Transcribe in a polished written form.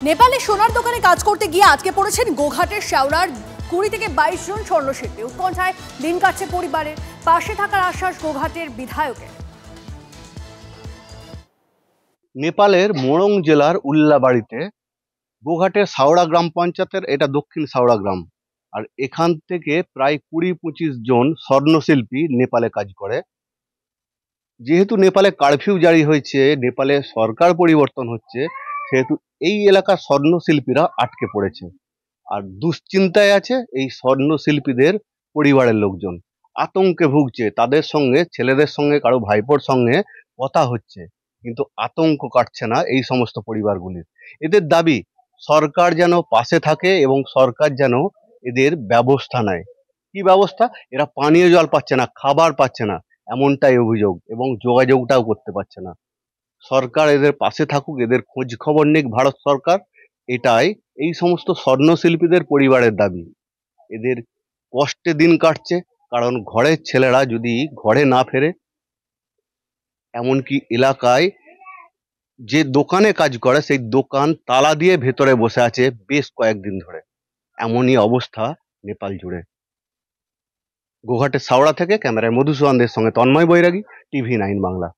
নেপালে সোনার দোকানে কাজ করতে গিয়ে আটকে পড়েছেন গোঘাটের শেওড়ার 20 থেকে 22 জন স্বর্ণশিল্পী। উৎকণ্ঠায় দিন কাটছে পরিবারের, পাশে থাকার আশ্বাস গোঘাটের বিধায়কের। নেপালের মোরং জেলার উল্লাবাড়িতে গোঘাটের সাওড়া গ্রাম পঞ্চায়েতের, এটা দক্ষিণ সাওড়া গ্রাম, আর এখান থেকে প্রায় 20-25 জন স্বর্ণশিল্পী নেপালে কাজ করে। যেহেতু নেপালে কারফিউ জারি হয়েছে, নেপালে সরকার পরিবর্তন হচ্ছে, সেহেতু এই এলাকার স্বর্ণশিল্পীরা আটকে পড়েছে। আর দুশ্চিন্তায় আছে এই স্বর্ণশিল্পীদের পরিবারের লোকজন, আতঙ্কে ভুগছে। তাদের সঙ্গে, ছেলেদের সঙ্গে, কারো ভাইপোর সঙ্গে কথা হচ্ছে, কিন্তু আতঙ্ক কাটছে না এই সমস্ত পরিবারগুলির। এদের দাবি সরকার যেন পাশে থাকে এবং সরকার যেন এদের ব্যবস্থা নেয়। কি ব্যবস্থা? এরা পানীয় জল পাচ্ছে না, খাবার পাচ্ছে না, এমনটাই অভিযোগ, এবং যোগাযোগটাও করতে পারছে না। সরকার এদের পাশে থাকুক, এদের খোঁজ খবর নিক ভারত সরকার, এটাই এই সমস্ত স্বর্ণশিল্পীদের পরিবারের দাবি। এদের কষ্টে দিন কাটছে, কারণ ঘরের ছেলেরা যদি ঘরে না ফেরে, এমনকি এলাকায় যে দোকানে কাজ করে সেই দোকান তালা দিয়ে ভেতরে বসে আছে বেশ কয়েকদিন ধরে। এমনই অবস্থা নেপাল জুড়ে। গোঘাটের সাওড়া থেকে ক্যামেরায় মধুসূদনদের সঙ্গে তন্ময় বৈরাগী, TV9 বাংলা।